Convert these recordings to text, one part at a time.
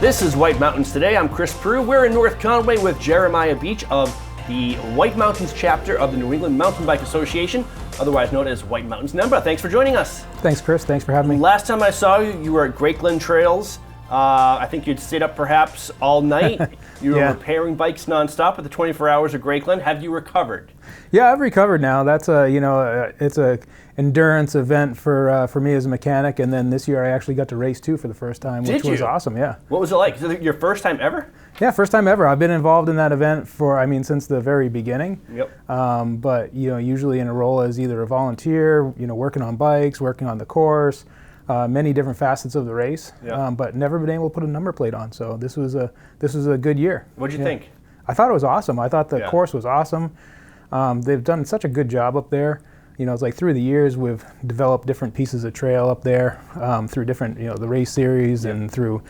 This is White Mountains Today. I'm Chris Prue. We're in North Conway with Jeremiah Beech of the White Mountains chapter of the New England Mountain Bike Association, otherwise known as White Mountains NEMBA. Thanks for joining us. Thanks, Chris. Thanks for having me. Last time I saw you, you were at Great Glen Trails. I think you'd stayed up perhaps all night. You were repairing bikes nonstop at the 24 hours of Great Glen. Have you recovered? Yeah, I've recovered now. That's it's a endurance event for me as a mechanic, and then this year I actually got to race too for the first time, which was awesome. Yeah. What was it like? Is it your first time ever? Yeah, first time ever. I've been involved in that event since the very beginning. Yep. But usually in a role as either a volunteer, working on bikes, working on the course. Many different facets of the race, but never been able to put a number plate on. So this was a good year. What'd you think? I thought it was awesome. I thought the course was awesome. They've done such a good job up there. It's like through the years we've developed different pieces of trail up there through different the race series and through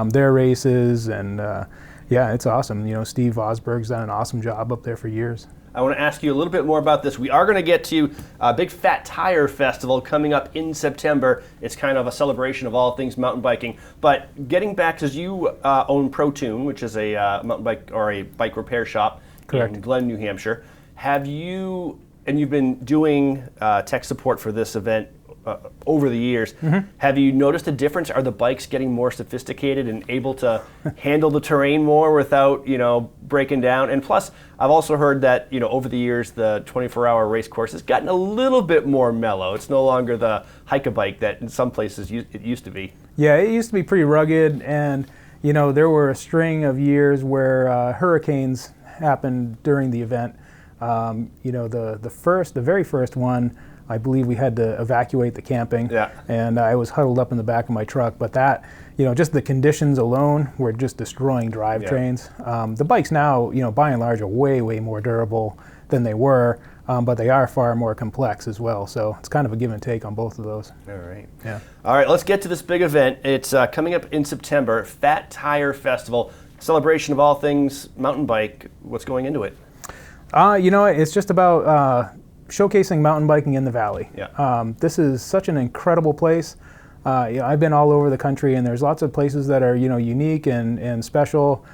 their races, and it's awesome. Steve Vosberg's done an awesome job up there for years. I want to ask you a little bit more about this. We are going to get to a big Fat Tire Festival coming up in September. It's kind of a celebration of all things mountain biking. But getting back, because you own ProTune, which is a mountain bike or a bike repair shop in Glen, New Hampshire. You've been doing tech support for this event over the years. Have you noticed a difference? Are the bikes getting more sophisticated and able to handle the terrain more without breaking down? And plus, I've also heard that over the years the 24-hour race course has gotten a little bit more mellow. It's no longer the hike-a-bike that in some places it used to be. Yeah, it used to be pretty rugged, and there were a string of years where hurricanes happened during the event. The very first one, I believe we had to evacuate the camping, and I was huddled up in the back of my truck. But that, just the conditions alone were just destroying drivetrains. The bikes now, by and large, are way, way more durable than they were, but they are far more complex as well. So it's kind of a give and take on both of those. All right. Yeah. All right, let's get to this big event. It's coming up in September, Fat Tire Festival, celebration of all things mountain bike. What's going into it? It's just about showcasing mountain biking in the valley. This is such an incredible place. I've been all over the country, and there's lots of places that are unique and special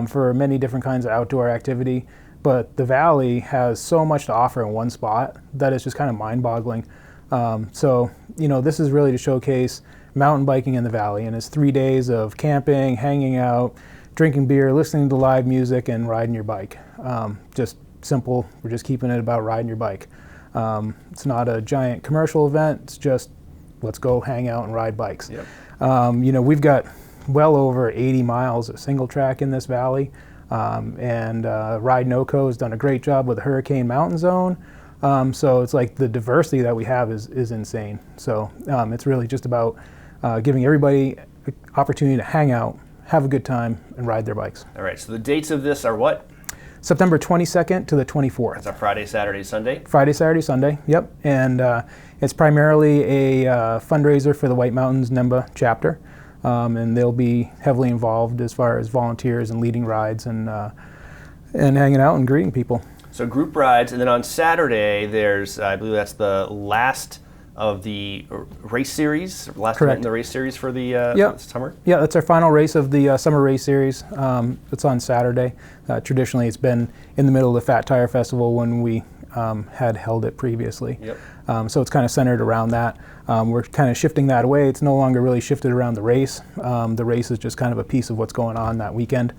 for many different kinds of outdoor activity. But the valley has so much to offer in one spot that it's just kind of mind-boggling. This is really to showcase mountain biking in the valley, and it's 3 days of camping, hanging out, drinking beer, listening to live music, and riding your bike. Just simple. We're just keeping it about riding your bike. It's not a giant commercial event. It's just let's go hang out and ride bikes. We've got well over 80 miles of single track in this valley, and Ride NoCo has done a great job with the Hurricane Mountain Zone. So it's like the diversity that we have is insane. So it's really just about giving everybody the opportunity to hang out, have a good time, and ride their bikes. All right. So the dates of this are what? September 22nd to the 24th. That's a Friday, Saturday, Sunday? Friday, Saturday, Sunday, yep. And it's primarily a fundraiser for the White Mountains NEMBA chapter. And they'll be heavily involved as far as volunteers and leading rides and hanging out and greeting people. So group rides, and then on Saturday there's, I believe that's the last of the race series, last event in the race series for the summer? Yeah, that's our final race of the summer race series. It's on Saturday. Traditionally, it's been in the middle of the Fat Tire Festival when we had held it previously. So it's kind of centered around that. We're kind of shifting that away. It's no longer really shifted around the race. The race is just kind of a piece of what's going on that weekend.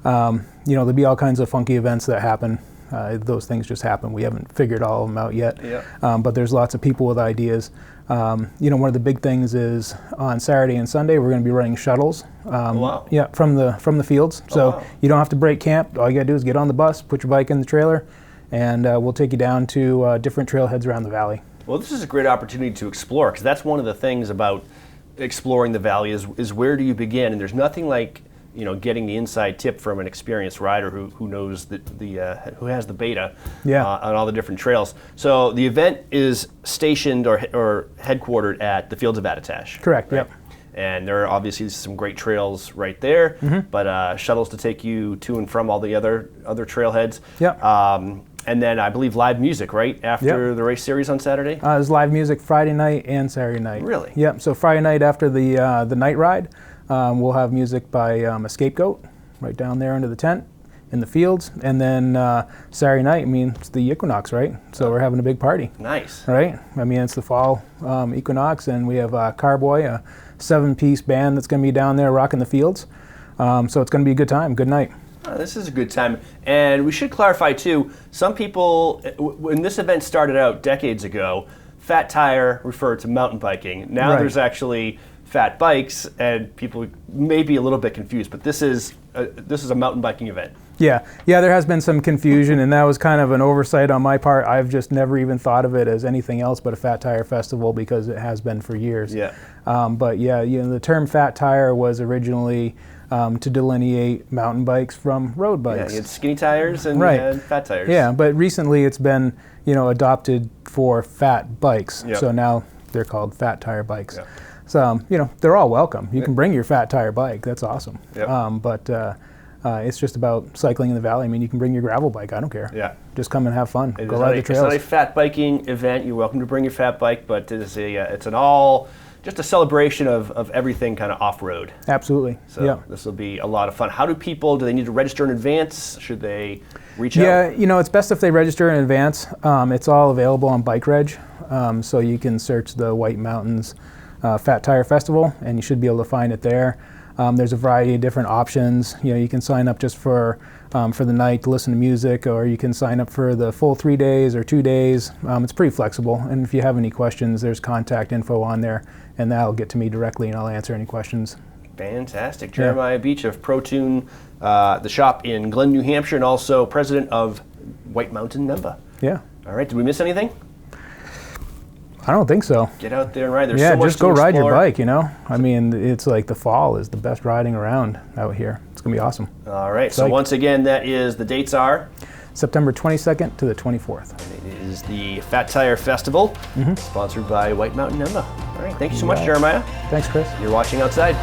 There'll be all kinds of funky events that happen. Those things just happen. We haven't figured all of them out yet, but there's lots of people with ideas. One of the big things is on Saturday and Sunday we're going to be running shuttles. From the fields. You don't have to break camp. All you got to do is get on the bus, put your bike in the trailer, and we'll take you down to different trailheads around the valley. Well, this is a great opportunity to explore, because that's one of the things about exploring the valley is where do you begin? And there's nothing like getting the inside tip from an experienced rider who knows who has the beta on all the different trails. So the event is stationed or headquartered at the Fields of Attitash. Correct. Right? Yep. And there are obviously some great trails right there, but shuttles to take you to and from all the other trailheads. Yep. And then I believe live music, right, after the race series on Saturday? There's live music Friday night and Saturday night. Really? Yep. So Friday night after the night ride, We'll have music by a Scapegoat right down there under the tent in the fields. And then Saturday night, I mean, it's the equinox, right? So we're having a big party. Nice. Right? I mean, it's the fall equinox, and we have Carboy, a 7-piece band that's going to be down there rocking the fields. So it's going to be a good time, good night. Oh, this is a good time. And we should clarify, too, some people, when this event started out decades ago, Fat Tire referred to mountain biking. Now there's actually fat bikes, and people may be a little bit confused, but this is a mountain biking event. Yeah, there has been some confusion, and that was kind of an oversight on my part. I've just never even thought of it as anything else but a Fat Tire Festival because it has been for years. Yeah. But yeah, the term Fat Tire was originally to delineate mountain bikes from road bikes. Yeah, you had skinny tires and you had fat tires. Yeah, but recently it's been adopted for fat bikes. Yep. So now they're called Fat Tire bikes. Yep. So they're all welcome. You can bring your fat tire bike. That's awesome. Yep. But it's just about cycling in the valley. I mean, you can bring your gravel bike. I don't care. Yeah. Just come and have fun. Go ride the trails. It's not a fat biking event. You're welcome to bring your fat bike, but it's just a celebration of everything kind of off-road. Absolutely. So this will be a lot of fun. How do they need to register in advance? Should they reach out? Yeah, it's best if they register in advance. It's all available on Bike Reg, so you can search the White Mountains Fat Tire Festival, and you should be able to find it there. There's a variety of different options. You can sign up just for the night to listen to music, or you can sign up for the full 3 days or 2 days. It's pretty flexible, and if you have any questions, there's contact info on there, and that'll get to me directly, and I'll answer any questions. Fantastic. Jeremiah Beech of ProTune, the shop in Glen, New Hampshire, and also president of White Mountain NEMBA. Yeah. All right, did we miss anything? I don't think so. Get out there and ride. There's so much just go to ride your explore. bike, I mean, it's like the fall is the best riding around out here. It's going to be awesome. All right, so once again, the dates are? September 22nd to the 24th. And it is the Fat Tire Festival, sponsored by White Mountain NEMBA. All right, thank you so much, Jeremiah. Thanks, Chris. You're watching Outside.